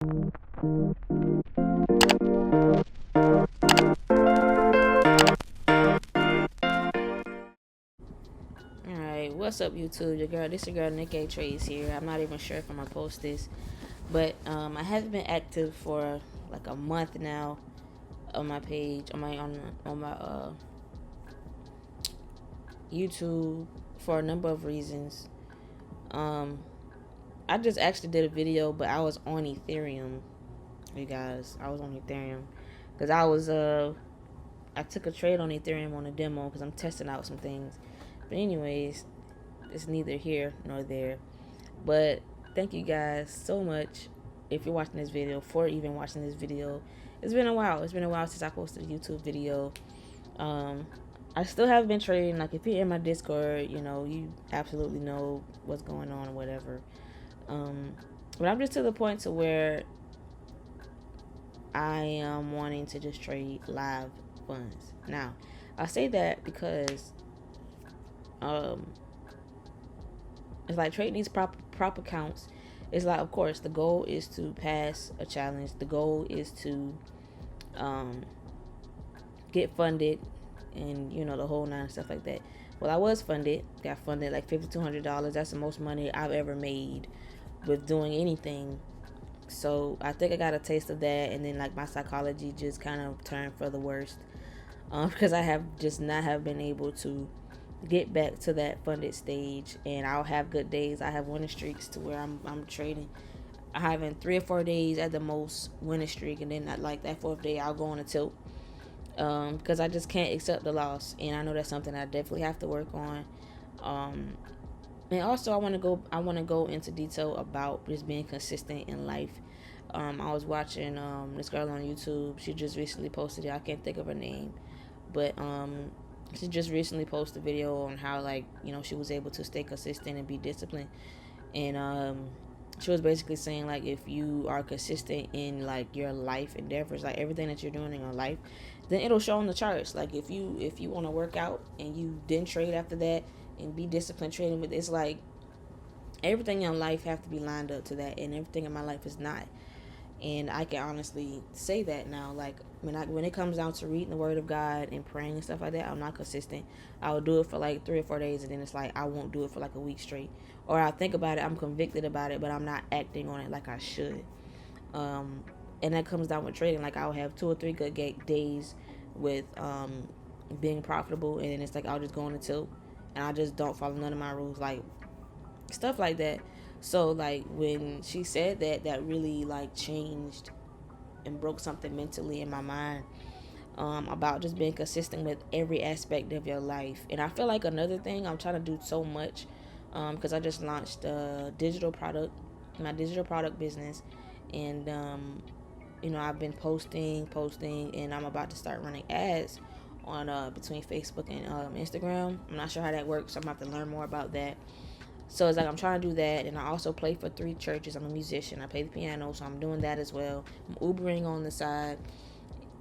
Alright, what's up YouTube? Your girl Nick A Trades here. I'm not even sure if I'm gonna post this, but I haven't been active for like a month now on my page, on my YouTube for a number of reasons. Um, I just actually did a video, but I was on Ethereum, you guys. I was on Ethereum because I took a trade on Ethereum on a demo because I'm testing out some things. But anyways, it's neither here nor there. But thank you guys so much if you're watching this video, for even watching this video. It's been a while. It's been a while since I posted a YouTube video. Um, I still haven't been trading. Like, if you're in my Discord, you absolutely know what's going on or whatever. Um, but I'm just to the point to where I am wanting to just trade live funds. Now, I say that because um, it's like trading these prop accounts. It's like, of course, the goal is to pass a challenge. The goal is to um, get funded, and the whole nine and stuff like that. Well, I was funded. Got funded like $5,200. That's the most money I've ever made with doing anything. So I think I got a taste of that, and then like my psychology just kind of turned for the worst, because I have just not have been able to get back to that funded stage. And I'll have good days. I have winning streaks to where I'm trading. I have in 3 or 4 days at the most winning streak, and then like that fourth day I'll go on a tilt, because I just can't accept the loss, and I know that's something I definitely have to work on. Um, and also I want to go into detail about just being consistent in life. I was watching this girl on YouTube. She just recently posted it. I can't think of her name, but she just recently posted a video on how, like, she was able to stay consistent and be disciplined. And she was basically saying, like, if you are consistent in like your life endeavors, like everything that you're doing in your life, then it'll show on the charts. Like, if you want to work out and you didn't trade after that and be disciplined trading with, it's like everything in life have to be lined up to that, and everything in my life is not. And I can honestly say that now. Like, when it comes down to reading the Word of God and praying and stuff like that, I'm not consistent. I will do it for like 3 or 4 days, and then it's like I won't do it for like a week straight. Or I think about it, I'm convicted about it, but I'm not acting on it like I should. Um, and that comes down with trading. Like, I'll have 2 or 3 good days with being profitable, and then it's like I'll just go on a tilt, and I just don't follow none of my rules. Like, stuff like that. So like when she said that, that really like changed and broke something mentally in my mind, about just being consistent with every aspect of your life. And I feel like another thing I'm trying to do so much, because I just launched a digital product, my digital product business, and I've been posting, and I'm about to start running ads on between Facebook and Instagram. I'm not sure how that works, so I'm gonna have to learn more about that. So it's like I'm trying to do that, and I also play for 3 churches. I'm a musician. I play the piano, so I'm doing that as well. I'm Ubering on the side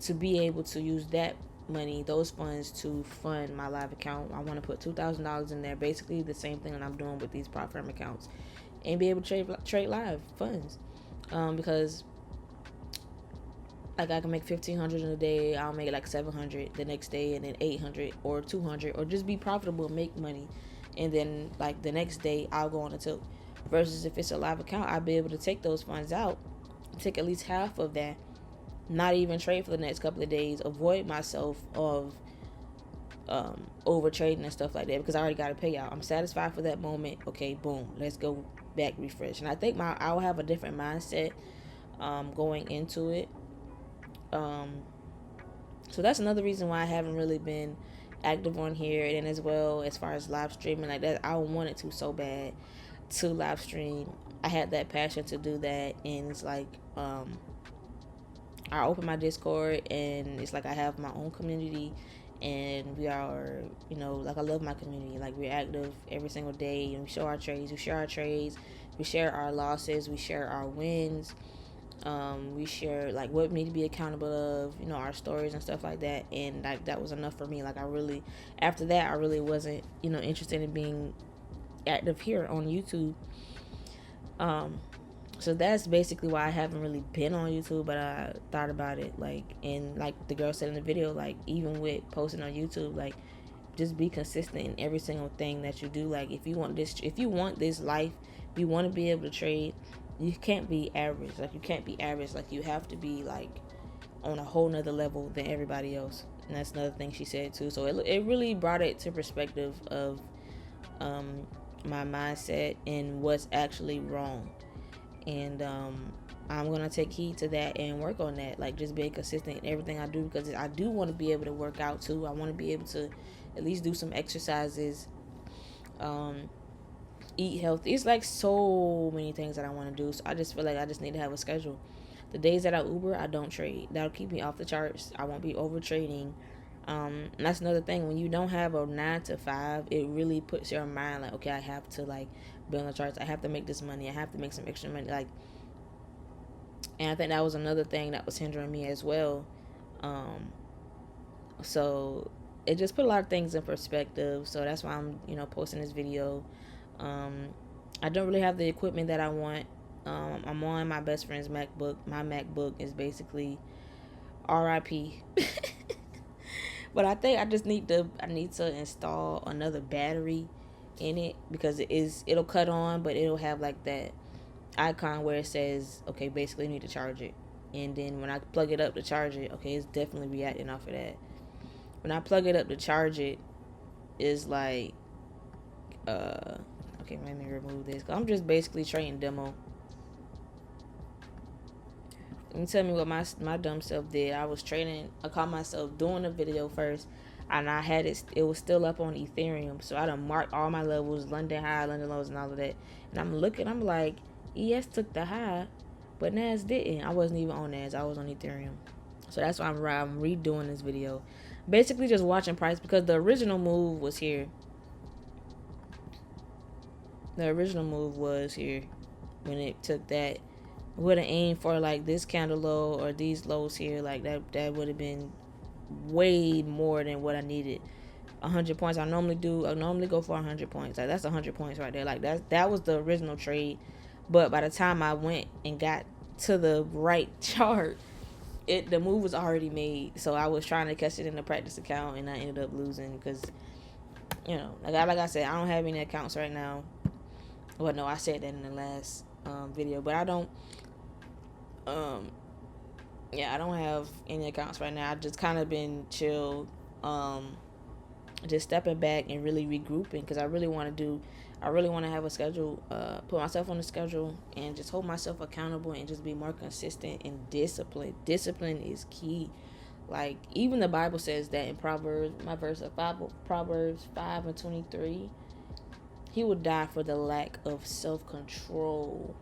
to be able to use that money, those funds, to fund my live account. I want to put $2,000 in there, basically the same thing that I'm doing with these prop firm accounts, and be able to trade live funds, because like I can make 1,500 in a day. I'll make like 700 the next day, and then 800 or 200, or just be profitable and make money. And then like the next day I'll go on a tilt. Versus if it's a live account, I'll be able to take those funds out, take at least half of that, not even trade for the next couple of days, avoid myself of over trading and stuff like that, because I already got a payout. I'm satisfied for that moment. Okay, boom, let's go back, refresh. And I think I'll have a different mindset going into it. Um, so that's another reason why I haven't really been active on here. And as well, as far as live streaming like that, I wanted to so bad to live stream. I had that passion to do that, and it's like I open my Discord, and it's like I have my own community, and we are, like, I love my community. Like, we're active every single day, and we show our trades. We share our trades. We share our losses. We share our wins. We share like what we need to be accountable of, our stories and stuff like that. And like that was enough for me. Like, after that, I really wasn't, interested in being active here on YouTube. Um, So that's basically why I haven't really been on YouTube, but I thought about it, like, and like the girl said in the video, like, even with posting on YouTube, like, just be consistent in every single thing that you do. Like, if you want this life, if you want to be able to trade, you can't be average. Like, you can't be average. Like, you have to be like on a whole nother level than everybody else. And that's another thing she said too. So it really brought it to perspective of my mindset and what's actually wrong. And I'm gonna take heed to that and work on that, like just being consistent in everything I do, because I do want to be able to work out too. I want to be able to at least do some exercises, eat healthy. It's like so many things that I want to do, so I just feel like I just need to have a schedule. The days that I Uber, I don't trade. That'll keep me off the charts. I won't be over trading. And that's another thing. When you don't have a 9 to 5, it really puts your mind like, okay, I have to like be on the charts. I have to make this money. I have to make some extra money. Like, and I think that was another thing that was hindering me as well. So it just put a lot of things in perspective. So that's why I'm, posting this video. I don't really have the equipment that I want. I'm on my best friend's MacBook. My MacBook is basically RIP. But I think I just need to install another battery in it, because it'll cut on, but it'll have like that icon where it says, okay, basically you need to charge it. And then when I plug it up to charge it, okay, it's definitely reacting off of that. When I plug it up to charge it, is like, okay, let me remove this. I'm just basically trading demo. You tell me what my dumb self did. I was trading. I caught myself doing a video first, and I had it was still up on Ethereum. So I done marked all my levels, London high, London lows, and all of that. And I'm looking, I'm like, ES took the high, but NAS didn't. I wasn't even on NAS. I was on Ethereum. So that's why I'm redoing this video. Basically just watching price, because the original move was here. The original move was here when it took that. Would have aimed for like this candle low or these lows here, like that would have been way more than what I needed. 100 points. I normally go for 100 points. Like, that's 100 points right there. Like, that was the original trade. But by the time I went and got to the right chart, the move was already made. So I was trying to catch it in the practice account, and I ended up losing because, like I said, I don't have any accounts right now. Well, no, I said that in the last video, but I don't. I don't have any accounts right now. I just kind of been chill, just stepping back and really regrouping, because I really want to have a schedule, put myself on the schedule, and just hold myself accountable and just be more consistent and disciplined. Discipline is key. Like, even the Bible says that in Proverbs, my verse of Proverbs 5:23, he will die for the lack of self-control.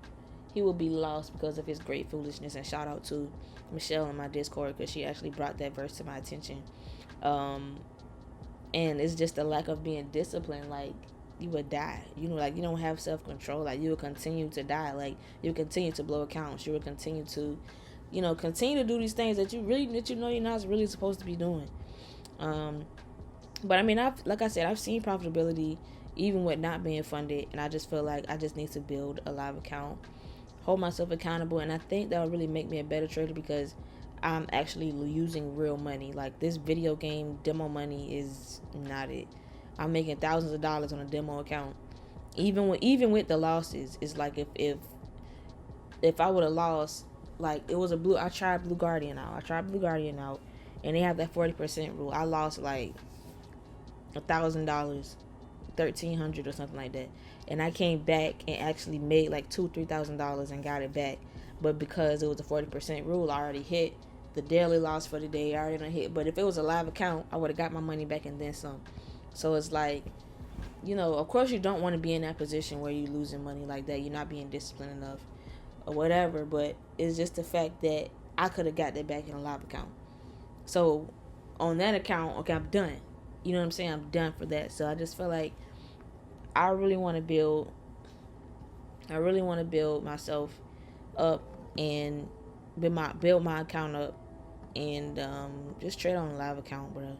He will be lost because of his great foolishness. And shout out to Michelle in my Discord, because she actually brought that verse to my attention. And it's just the lack of being disciplined. Like, you would die. Like, you don't have self-control. Like, you will continue to die. Like, you'll continue to blow accounts. You will continue to, continue to do these things that you're not really supposed to be doing. But I mean, like I said, I've seen profitability even with not being funded, and I just feel like I just need to build a live account, hold myself accountable, and I think that will really make me a better trader, because I'm actually using real money. Like, this video game demo money is not it. I'm making thousands of dollars on a demo account. Even with the losses, it's like if I would have lost, like, it was I tried Blue Guardian out, and they have that 40% rule. I lost like $1,000, $1,300 or something like that, and I came back and actually made like $2,000-$3,000 and got it back. But because it was a 40% rule, I already hit the daily loss for the day. I already done hit. But if it was a live account, I would have got my money back and then some. So it's like, of course you don't want to be in that position where you're losing money like that. You're not being disciplined enough or whatever. But it's just the fact that I could have got that back in a live account. So on that account, okay, I'm done. You know what I'm saying? I'm done for that. So I just feel like I really want to build myself up and build my account up and just trade on a live account, bro.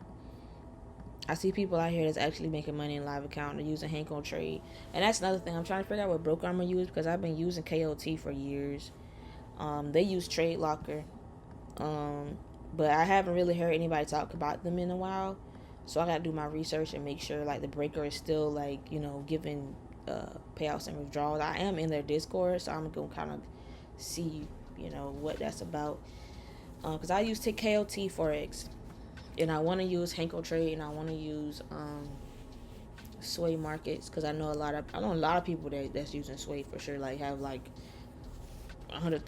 I see people out here that's actually making money in live account. They're using Hanko Trade, and that's another thing. I'm trying to figure out what broker I'm gonna use because I've been using KOT for years. They use Trade Locker, but I haven't really heard anybody talk about them in a while. So I gotta do my research and make sure like the breaker is still like giving payouts and withdrawals. I am in their Discord, so I'm gonna kind of see what that's about. Because I use KOT Forex, and I want to use Hanko Trade, and I want to use Sway Markets because I know a lot of people that's using Sway for sure. Like have like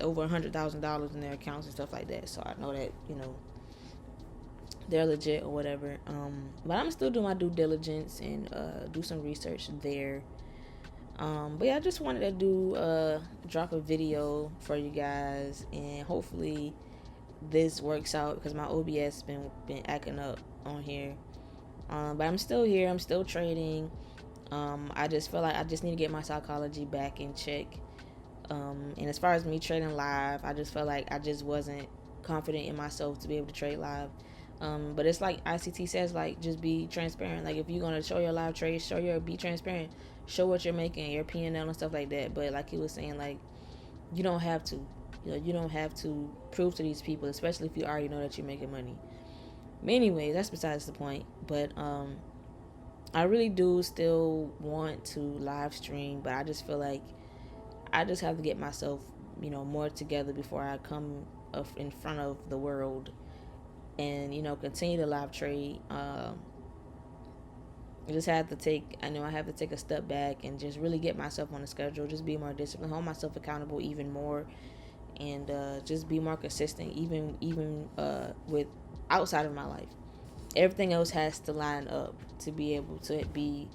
over $100,000 in their accounts and stuff like that. So I know that they're legit or whatever. But I'm still doing my due diligence and do some research there. But yeah, I just wanted to do drop a video for you guys, and hopefully this works out because my OBS been acting up on here. But I'm still here. I'm still trading. I just feel like I just need to get my psychology back in check. And as far as me trading live, I just felt like I just wasn't confident in myself to be able to trade live. But it's like ICT says, like, just be transparent. Like, if you're gonna show your live trades, be transparent. Show what you're making, your P&L and stuff like that. But like he was saying, like, you don't have to. You don't have to prove to these people, especially if you already know that you're making money. But anyways, that's besides the point. But I really do still want to live stream, but I just feel like I just have to get myself, more together before I come up in front of the world and, continue to live trade. I just have to take a step back and just really get myself on the schedule, just be more disciplined, hold myself accountable even more, and just be more consistent, even with outside of my life. Everything else has to line up to be able to be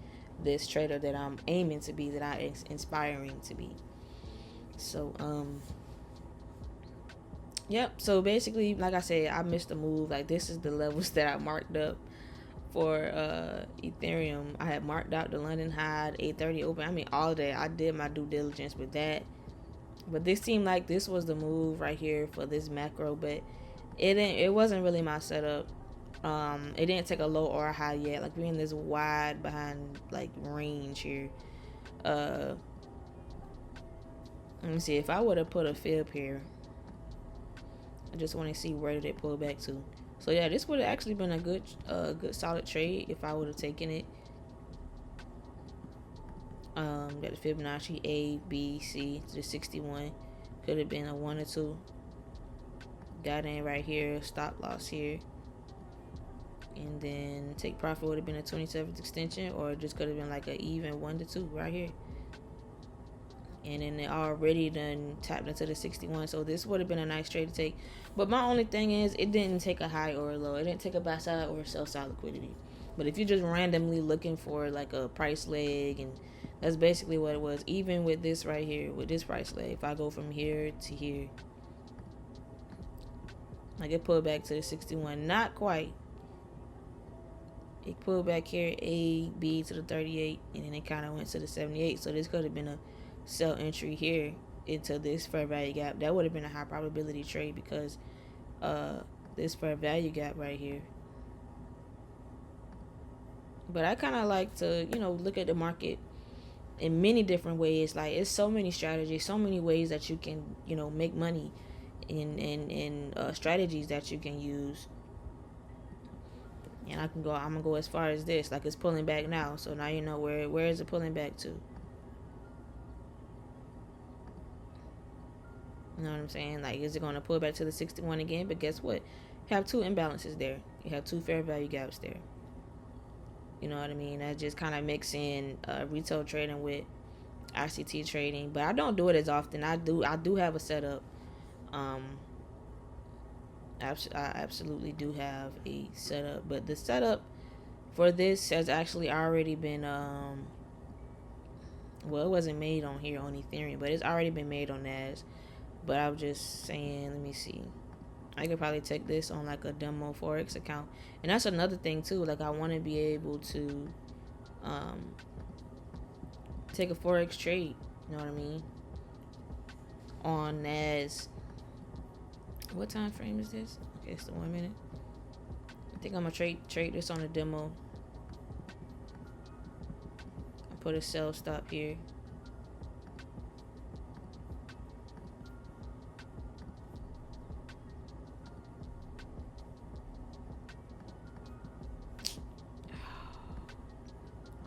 this trader that I'm aiming to be, that I'm inspiring to be. So, yep. So basically, like I said, I missed the move. Like, this is the levels that I marked up for Ethereum. I had marked out the London high, 8:30 open. I mean, all day I did my due diligence with that. But this seemed like this was the move right here for this macro, but it wasn't really my setup. It didn't take a low or a high yet. Like, we're in this wide behind like range here. Let me see if I would have put a fib here. I just want to see where did it pull back to. So yeah, this would have actually been a good solid trade if I would have taken it. Got the Fibonacci A, B, C to the 61. Could have been a 1 or 2. Got in right here, stop loss here. And then take profit would have been a 27th extension, or it just could have been like an even 1 to 2 right here. And then they already done tapped into the 61, so this would have been a nice trade to take. But my only thing is, it didn't take a high or a low. It didn't take a buy side or a sell side liquidity. But if you're just randomly looking for like a price leg, and that's basically what it was. Even with this right here, with this price leg, if I go from here to here, like, it pulled back to the 61, not quite. It pulled back here, A, B to the 38, and then it kind of went to the 78. So this could have been a sell entry here into this fair value gap. That would have been a high probability trade because this fair value gap right here. But I kind of like to, look at the market in many different ways. Like, it's so many strategies, so many ways that you can, make money in strategies that you can use. And I'm gonna go as far as this. Like, it's pulling back now, so now you know where is it pulling back to. You know what I'm saying? Like, is it going to pull back to the 61 again? But guess what? You have two imbalances there. You have two fair value gaps there. You know what I mean? That just kind of mix in retail trading with ICT trading. But I don't do it as often. I do have a setup. I absolutely do have a setup. But the setup for this has actually already been... well, it wasn't made on here on Ethereum, but it's already been made on NAS. But I was just saying, let me see. I could probably take this on like a demo Forex account. And that's another thing too. Like, I want to be able to take a Forex trade. You know what I mean? On NAS. What time frame is this? Okay, it's the 1 minute. I think I'm going to trade this on a demo. put a sell stop here.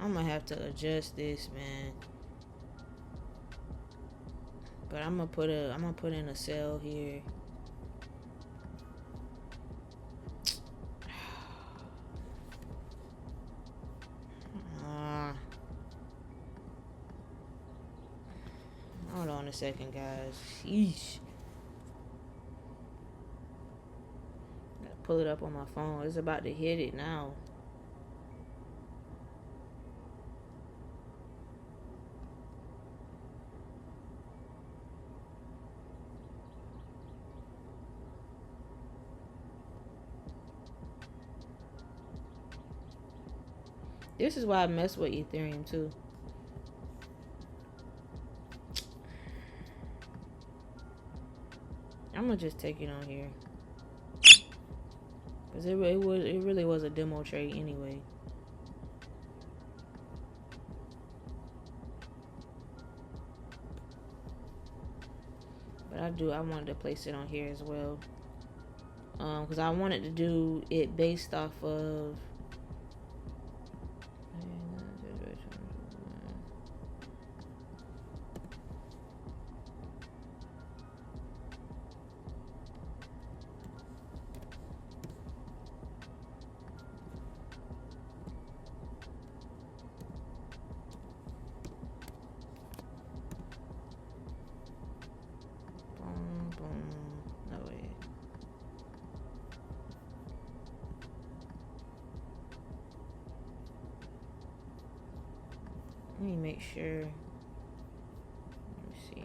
I'm gonna have to adjust this, man. But I'm gonna put in a sell here. Hold on a second, guys. Sheesh. Gotta pull it up on my phone. It's about to hit it now. This is why I mess with Ethereum too. I'm gonna just take it on here, cause it really was a demo trade anyway. But I wanted to place it on here as well, cause I wanted to do it based off of. Let me make sure. Let me see.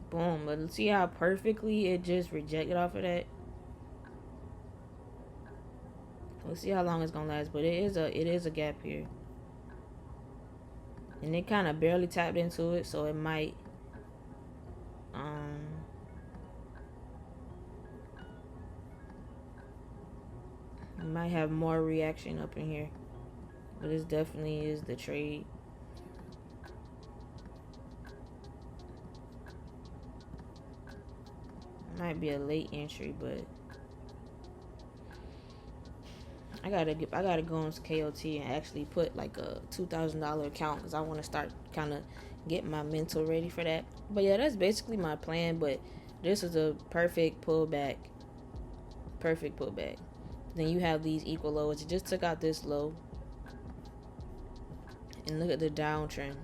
Boom. But see how perfectly it just rejected off of that? We'll see how long it's gonna last, but it is a gap here. And it kind of barely tapped into it, so it might might have more reaction up in here, but this definitely is the trade. Might be a late entry, but I gotta go on KOT and actually put like a $2,000 account, because I want to start kind of getting my mental ready for that. But yeah, that's basically my plan. But this is a perfect pullback. Then you have these equal lows. It just took out this low. And look at the downtrend.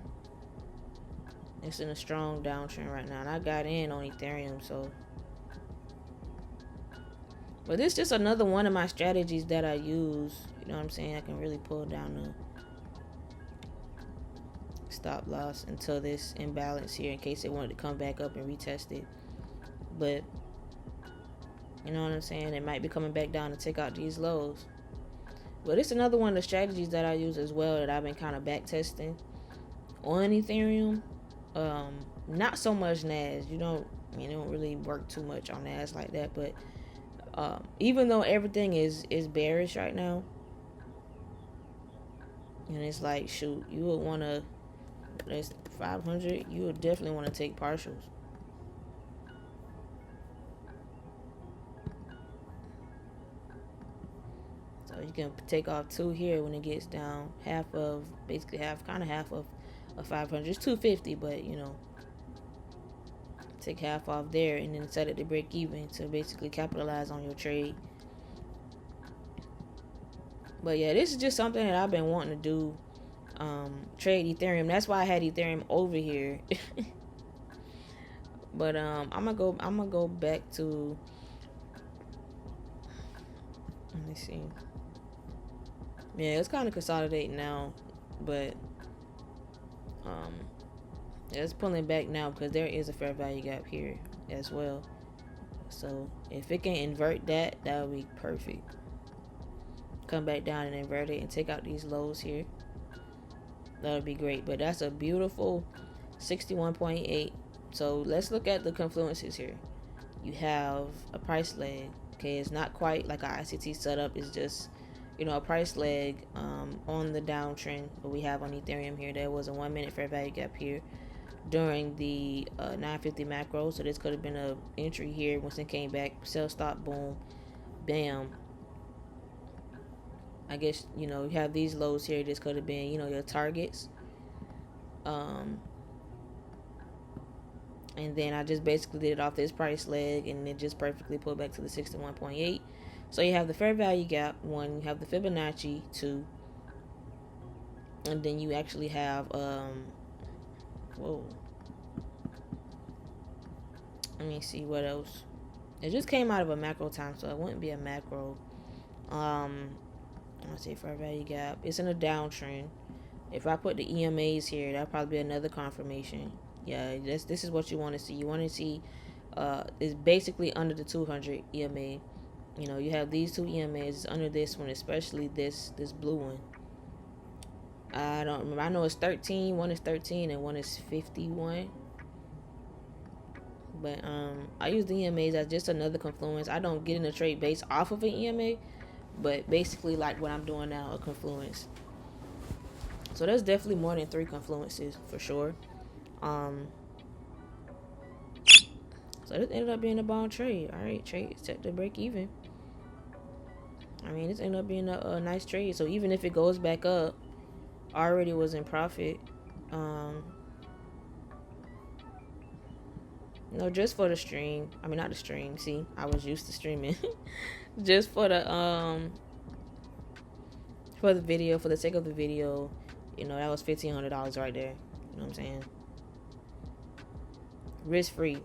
It's in a strong downtrend right now. And I got in on Ethereum, so. But this is just another one of my strategies that I use. You know what I'm saying? I can really pull down the stop loss until this imbalance here, in case it wanted to come back up and retest it. But you know what I'm saying? It might be coming back down to take out these lows. But it's another one of the strategies that I use as well, that I've been kind of back testing on Ethereum. Not so much NAS. It don't really work too much on NAS like that. But even though everything is bearish right now, and it's like, shoot, you would want to, there's 500, you would definitely want to take partials. So you can take off 2 here when it gets down basically half of a 500. It's 250, but take half off there and then set it to break even to basically capitalize on your trade. But yeah, this is just something that I've been wanting to do, trade Ethereum. That's why I had Ethereum over here. But I'm gonna go back to, let me see. Yeah, it's kind of consolidating now, but yeah, it's pulling back now because there is a fair value gap here as well. So if it can invert that, that would be perfect. Come back down and invert it and take out these lows here. That would be great. But that's a beautiful 61.8 So let's look at the confluences here. You have a price leg. Okay, it's not quite like our ICT setup. It's just, a price leg on the downtrend. But we have on Ethereum here, there was a 1 minute fair value gap here during the 950 macro. So this could have been a entry here once it came back. Sell stop, boom, bam. I guess, you have these lows here. This could have been, your targets. And then I just basically did it off this price leg, and it just perfectly pulled back to the 61.8. So you have the fair value gap, 1, you have the Fibonacci, 2, and then you actually have, whoa. Let me see what else. It just came out of a macro time, so it wouldn't be a macro. Let's say fair value gap. It's in a downtrend. If I put the EMAs here, that'll probably be another confirmation. Yeah, this is what you want to see. You want to see it's basically under the 200 EMA. You have these two EMAs under this one, especially this blue one. I don't remember. I know it's 13. One is 13 and one is 51. But I use the EMAs as just another confluence. I don't get in a trade based off of an EMA, but basically like what I'm doing now, a confluence. So there's definitely more than 3 confluences for sure. So this ended up being a bond trade. All right, trade set to break even. I mean, this ended up being a nice trade. So even if it goes back up, I already was in profit. Just for the stream. I mean, not the stream. See, I was used to streaming. Just for the video, for the sake of the video, that was $1,500 right there. You know what I'm saying? Risk free.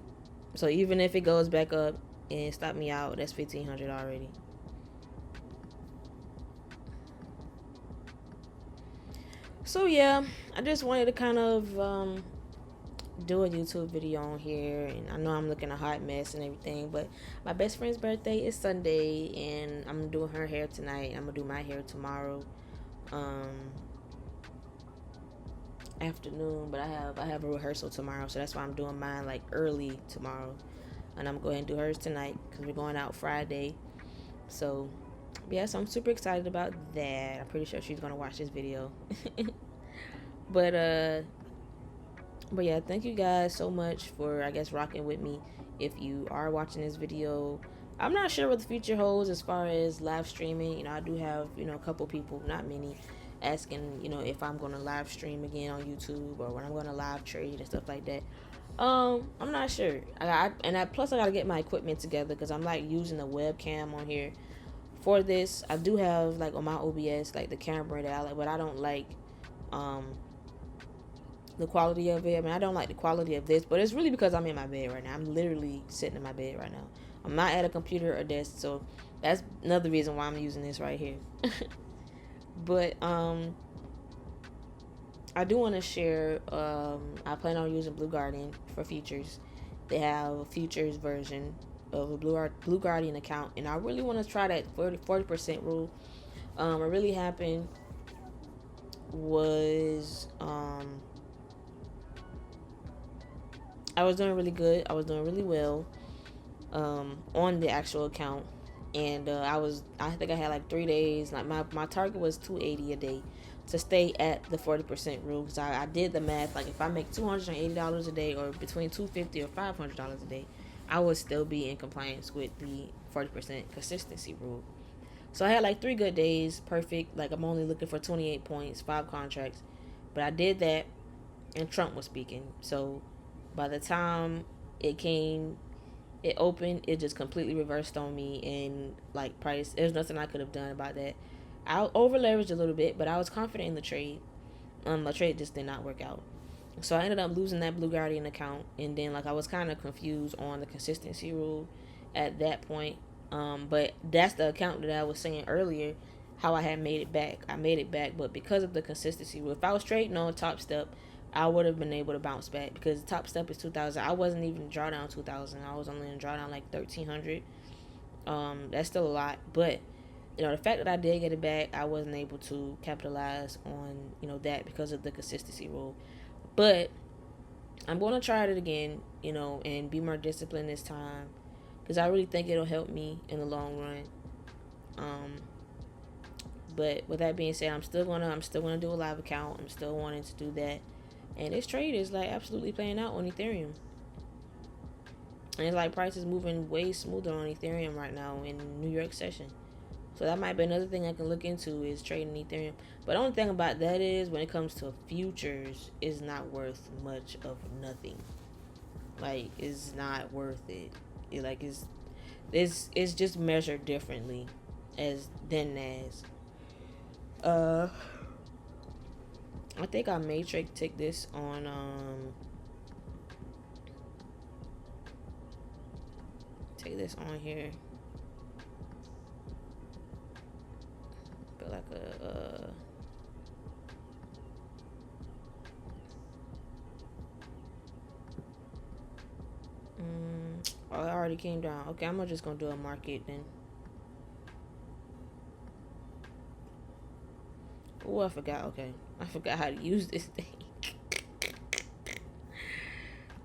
So even if it goes back up and stop me out, that's $1,500 already. So yeah, I just wanted to kind of do a YouTube video on here, and I know I'm looking a hot mess and everything, but my best friend's birthday is Sunday, and I'm doing her hair tonight. I'm gonna do my hair tomorrow afternoon, but I have a rehearsal tomorrow, so that's why I'm doing mine like early tomorrow, and I'm going to do hers tonight because we're going out Friday. So yeah, so I'm super excited about that. I'm pretty sure she's gonna watch this video. but yeah, thank you guys so much for, I guess, rocking with me. If you are watching this video, I'm not sure what the future holds as far as live streaming. I do have, a couple people, not many, asking, if I'm going to live stream again on YouTube or when I'm going to live trade and stuff like that. I'm not sure. Plus I got to get my equipment together because I'm like using a webcam on here for this. I do have like on my OBS like the camera that I like, but I don't like the quality of it. I mean, I don't like the quality of this, but it's really because I'm in my bed right now. I'm literally sitting in my bed right now. I'm not at a computer or desk, so that's another reason why I'm using this right here. But I do want to share, I plan on using Blue Guardian for futures. They have a futures version of a Blue Guardian account, and I really want to try that 40% rule. What really happened was I was doing really good. I was doing really well on the actual account, and I think I had like 3 days. Like my target was 280 a day to stay at the 40% rule, because I did the math. Like if I make $280 a day, or between $250 or $500 a day, I would still be in compliance with the 40% consistency rule. So I had like 3 good days, perfect. Like I'm only looking for 28 points, 5 contracts, but I did that, and Trump was speaking. So by the time it opened, it just completely reversed on me, and like price, there's nothing I could have done about that. I over leveraged a little bit, but I was confident in the trade. My trade just did not work out. So I ended up losing that Blue Guardian account, and then like I was kind of confused on the consistency rule at that point. But that's the account that I was saying earlier, how I had made it back. I made it back, but because of the consistency rule, if I was trading on Top Step, I would have been able to bounce back, because Top Step is 2,000. I wasn't even in drawdown 2,000. I was only in drawdown like 1,300. That's still a lot, but the fact that I did get it back, I wasn't able to capitalize on that because of the consistency rule. But I'm going to try it again. you know, and be more disciplined this time, because I really think it'll help me in the long run. Um, but with that being said, I'm still gonna do a live account. I'm still wanting to do that, and this trade is like absolutely playing out on Ethereum. And it's like price is moving way smoother on Ethereum right now in New York session. So that might be another thing I can look into, is trading Ethereum. But the only thing about that is when it comes to futures, it's not worth much of nothing. Like, it's not worth it. It's just measured differently as than as. I think I may take this on take this on here. But like a oh, it already came down. Okay, I'm just gonna do a market then. Oh, I forgot. Okay, I forgot how to use this thing.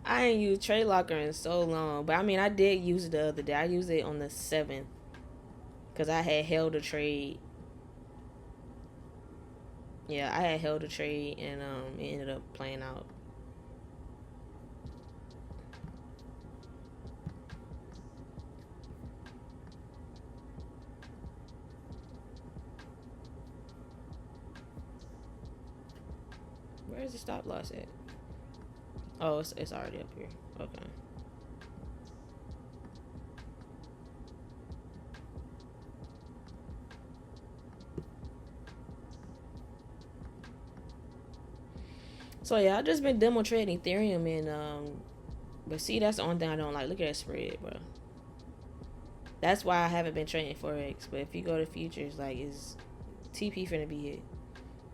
I ain't used Trade Locker in so long, but I mean, I did use it the other day. I used it on the 7th because I had held a trade. Yeah, I had held a trade and it ended up playing out. Where's the stop loss at? Oh, it's already up here. Okay. So yeah, I just been demo trading Ethereum and but see, that's the only thing I don't like. Look at that spread, bro. That's why I haven't been trading Forex. But if you go to futures, like, is TP finna be hit?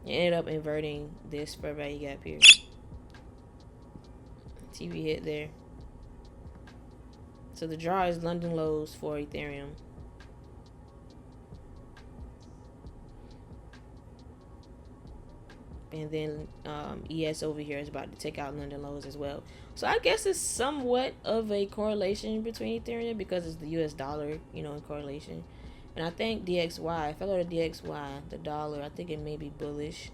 You ended up inverting this fair value gap here. TP hit there. So the draw is London lows for Ethereum. And then ES over here is about to take out London lows as well. So I guess it's somewhat of a correlation between Ethereum because it's the US dollar, you know, in correlation. And I think DXY, if I go to DXY, the dollar, I think it may be bullish.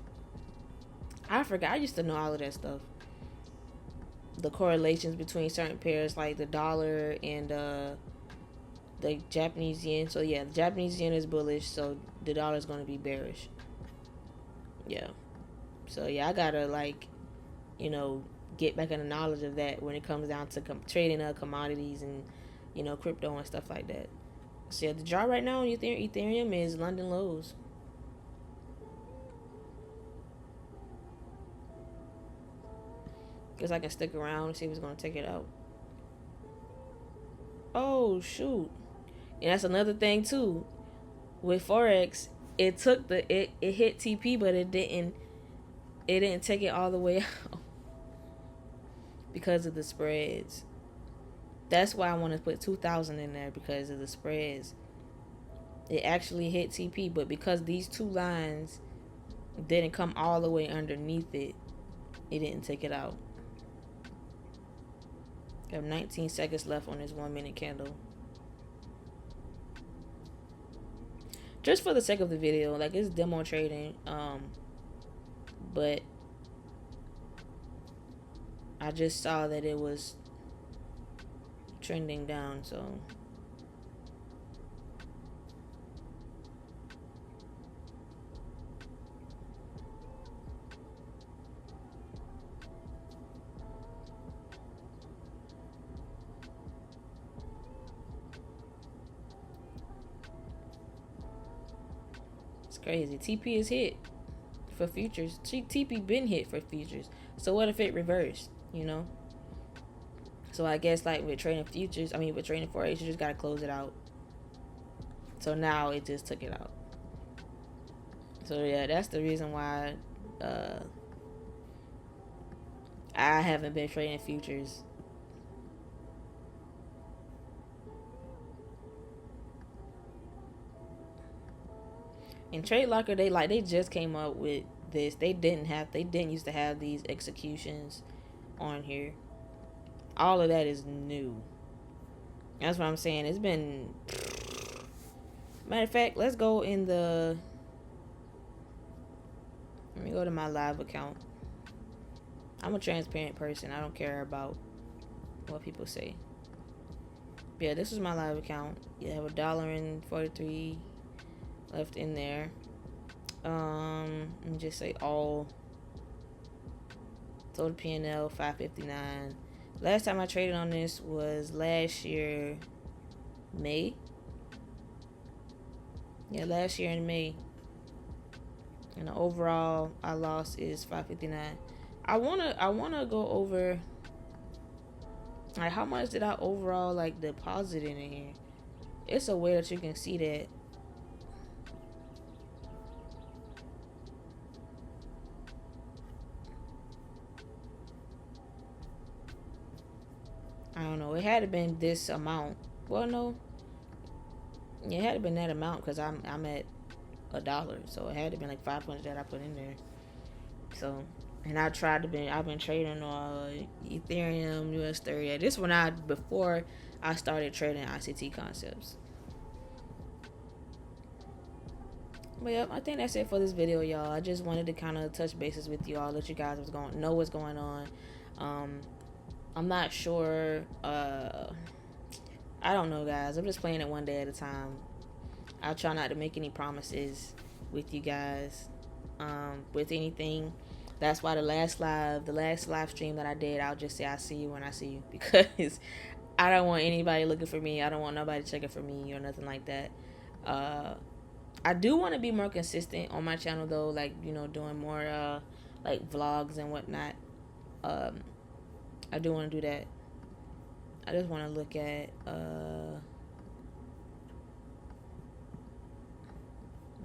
I forgot. I used to know all of that stuff. The correlations between certain pairs, like the dollar and the Japanese yen. So yeah, the Japanese yen is bullish, so the dollar is going to be bearish. Yeah. So yeah, I gotta, like, you know, get back in the knowledge of that when it comes down to trading commodities and, you know, crypto and stuff like that. So yeah, the draw right now on Ethereum is London lows. Guess I can stick around and see who's gonna take it out. Oh shoot! And that's another thing too. With Forex, it took it hit TP, but it didn't take it all the way out because of the spreads. That's why I want to put 2,000 in there, because of the spreads. It actually hit TP, but because these two lines didn't come all the way underneath it, it didn't take it out. I have 19 seconds left on this 1 minute candle. Just for the sake of the video, like, it's demo trading, but I just saw that it was trending down, so it's crazy. TP is hit for futures. TP been hit for futures. So what if it reversed, you know? So I guess, like, with trading futures, with trading Forex, you just gotta close it out. So now it just took it out. So yeah, that's the reason why I haven't been trading futures. In Trade Locker, they just came up with this. They didn't used to have these executions on here. All of that is new. That's what I'm saying. It's been, matter of fact, let's go in the, let me go to my live account. I'm a transparent person. I don't care about what people say. Yeah, this is my live account. You have $1.43 left in there. Let me just say all. Total P&L 559. Last time I traded on this was last year, May. Yeah, last year in May. And the overall I lost is 559. I wanna go over like how much did I overall like deposit in here. It's a way that you can see that. I don't know. It had to been this amount. Well, no. Yeah, it had to been that amount because I'm at $1, so it had to been like 500 that I put in there. So, and I've been trading on Ethereum, US30. This one before I started trading ICT concepts. But yep, I think that's it for this video, y'all. I just wanted to kind of touch bases with y'all, let you guys know what's going on. I'm not sure. I don't know, guys. I'm just playing it one day at a time. I'll try not to make any promises with you guys with anything. That's why the last live stream that I did, I'll just say I see you when I see you, because I don't want anybody looking for me. I don't want nobody checking for me or nothing like that. I do want to be more consistent on my channel though, like, you know, doing more like vlogs and whatnot. I do want to do that. I just want to look at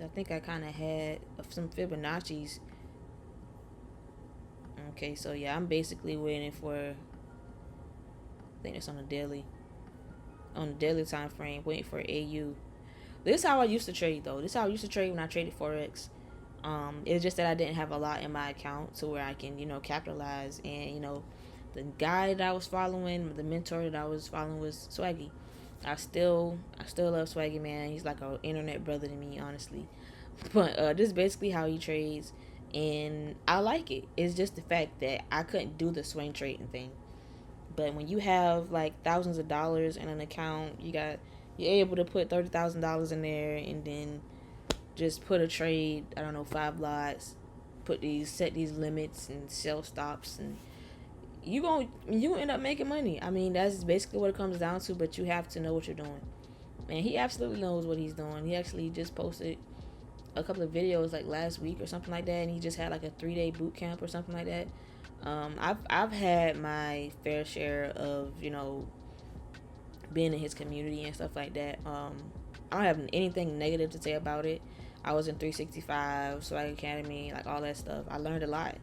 I think I kind of had some Fibonacci's. Okay, so yeah, I'm basically waiting for, I think it's on the daily time frame, waiting for AU. This is how I used to trade though. This is how I used to trade when I traded Forex. It's just that I didn't have a lot in my account to where I can, you know, capitalize. And, you know, the guy that I was following, the mentor that I was following was Swaggy. I still love Swaggy, man. He's like an internet brother to me, honestly. But this is basically how he trades, and I like it. It's just the fact that I couldn't do the swing trading thing. But when you have like thousands of dollars in an account, you're able to put $30,000 in there, and then just put a trade. I don't know, 5 lots. Set these limits and sell stops, and you end up making money. I mean, that's basically what it comes down to. But you have to know what you're doing. And he absolutely knows what he's doing. He actually just posted a couple of videos like last week or something like that, and he just had like a 3-day boot camp or something like that. I've had my fair share of, you know, being in his community and stuff like that. I don't have anything negative to say about it. I was in 365, Swag Academy, like all that stuff. I learned a lot.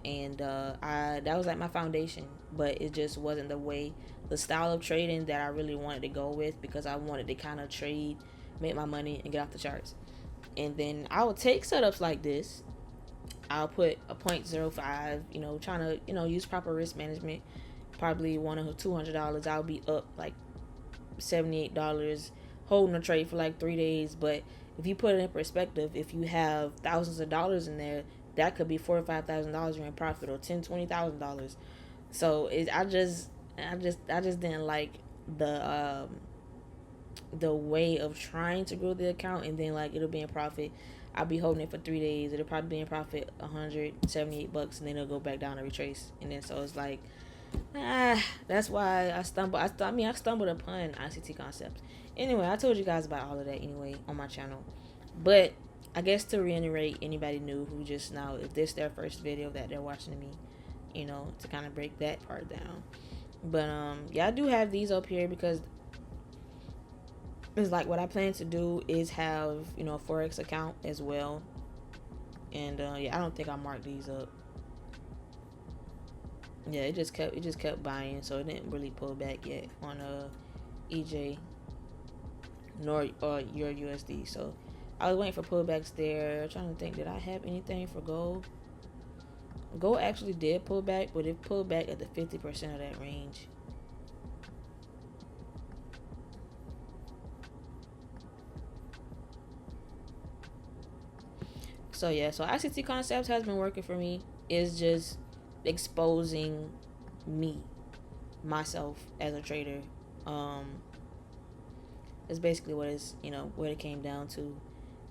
That was like my foundation, but it just wasn't the style of trading that I really wanted to go with, because I wanted to kind of trade, make my money, and get off the charts. And then I would take setups like this. I'll put a 0.05, you know, trying to, you know, use proper risk management. Probably $100 or $200. I'll be up like $78, holding a trade for like 3 days. But if you put it in perspective, if you have thousands of dollars in there, that could be $4,000 or $5,000 you're in profit, or $10,000, $20,000. So I just didn't like the way of trying to grow the account, and then like it'll be in profit. I'll be holding it for 3 days. It'll probably be in profit $178, and then it'll go back down and retrace. And then so it's like, that's why I stumbled upon ICT concepts. Anyway, I told you guys about all of that anyway on my channel. But I guess to reiterate, anybody new who just now, if this their first video that they're watching me, you know, to kind of break that part down. But yeah, I do have these up here because it's like what I plan to do is have, you know, a Forex account as well. And yeah, I don't think I marked these up. Yeah, it just kept buying, so it didn't really pull back yet on EJ nor your USD. So I was waiting for pullbacks there. Trying to think, did I have anything for gold? Gold actually did pull back, but it pulled back at the 50% of that range. So yeah, so ICT Concepts has been working for me. It's just exposing me, myself as a trader. It's basically what it's, what it came down to.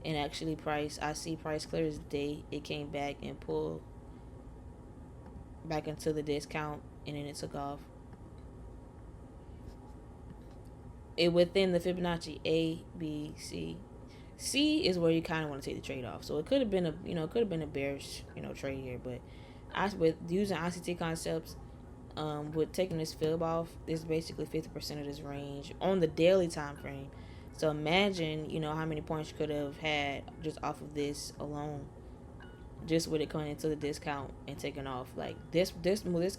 And actually I see price clear as day. It came back and pulled back into the discount, and then it took off. It within the Fibonacci A, B, C. C is where you kind of want to take the trade off. So it could have been a bearish, trade here, but with using ICT Concepts, with taking this fib off, this is basically 50% of this range on the daily time frame. So imagine, how many points you could have had just off of this alone, just with it coming into the discount and taking off. Like this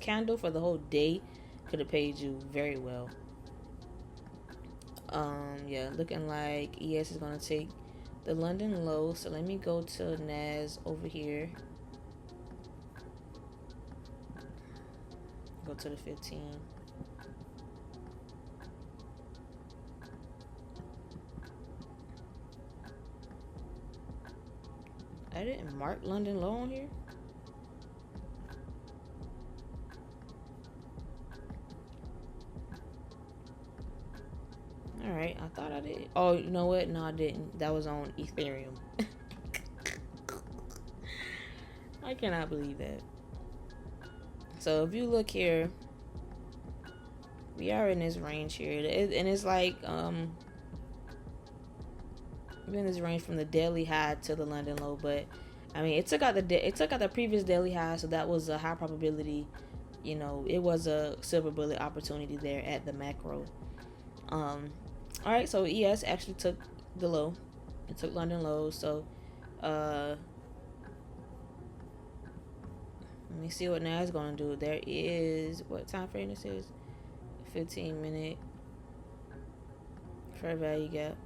candle for the whole day could have paid you very well. Yeah, looking like ES is gonna take the London low. So let me go to NAS over here. Go to the 15. I didn't mark London low on here. Alright, I thought I did. Oh, you know what? No, I didn't. That was on Ethereum. I cannot believe that. So if you look here, we are in this range here. And it's like, we're in this range from the daily high to the London low. But, I mean, it took out the previous daily high. So that was a high probability. It was a silver bullet opportunity there at the macro. Alright, so ES actually took the low. It took London low. So, let me see what NAS is going to do. There is, what time frame this is? 15-minute fair value gap.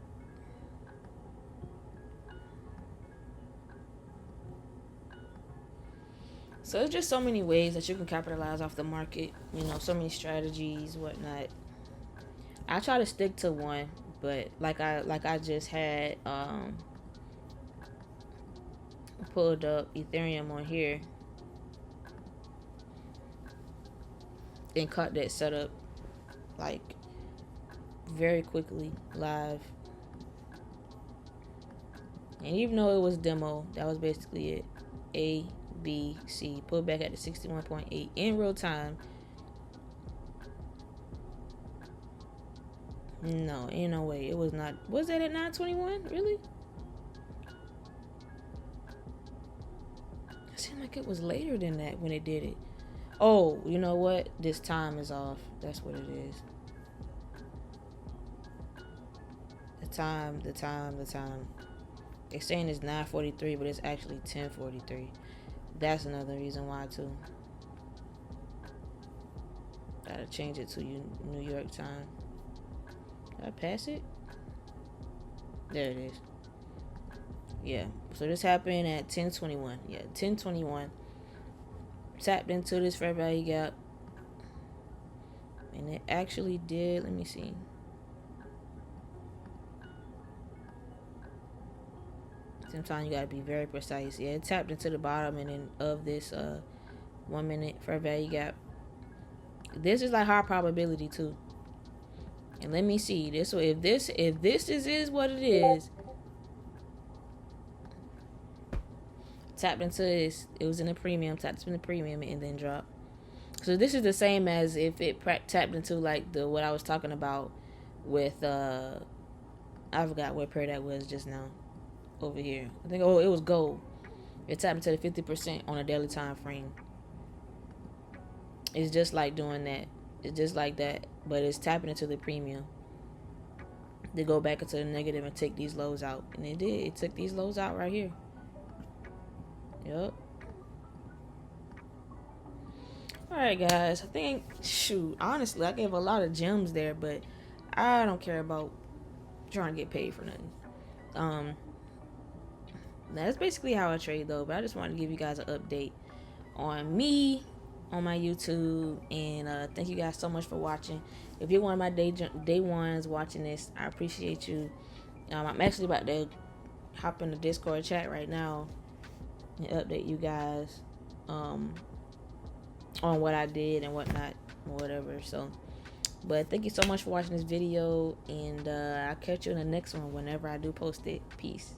So there's just so many ways that you can capitalize off the market. So many strategies, whatnot. I try to stick to one, but like I just had pulled up Ethereum on here and caught that setup like very quickly live. And even though it was demo, that was basically it. A, B, C, pulled back at the 61.8 in real time. No, ain't no way. It was not. Was that at 9:21? Really? It seemed like it was later than that when it did it. Oh, you know what? This time is off. That's what it is. The time. They're saying it's 9:43, but it's actually 10:43. That's another reason why too. Gotta change it to New York time. Did I pass it? There it is. Yeah. So this happened at 10:21. Yeah, 10:21. Tapped into this fair value gap. And it actually did. Let me see. Sometimes you gotta be very precise. Yeah, it tapped into the bottom and then of this 1 minute fair value gap. This is like high probability too. And let me see this. So if this is what it is, tapped into this. It was in a premium. Tapped into the premium and then dropped. So this is the same as if it tapped into like what I was talking about with I forgot what pair that was just now. Over here, I think. Oh, it was gold. It tapped into the 50% on a daily time frame. It's just like doing that. It's just like that, but it's tapping into the premium. They go back into the negative and take these lows out, and it did. It took these lows out right here. Yep. All right, guys. I think, honestly, I gave a lot of gems there, but I don't care about trying to get paid for nothing. That's basically how I trade though, but I just wanted to give you guys an update on me on my YouTube. And thank you guys so much for watching. If you're one of my day ones watching this, I appreciate you. I'm actually about to hop in the Discord chat right now and update you guys on what I did and whatnot or whatever. So, but thank you so much for watching this video, and I'll catch you in the next one whenever I do post it. Peace.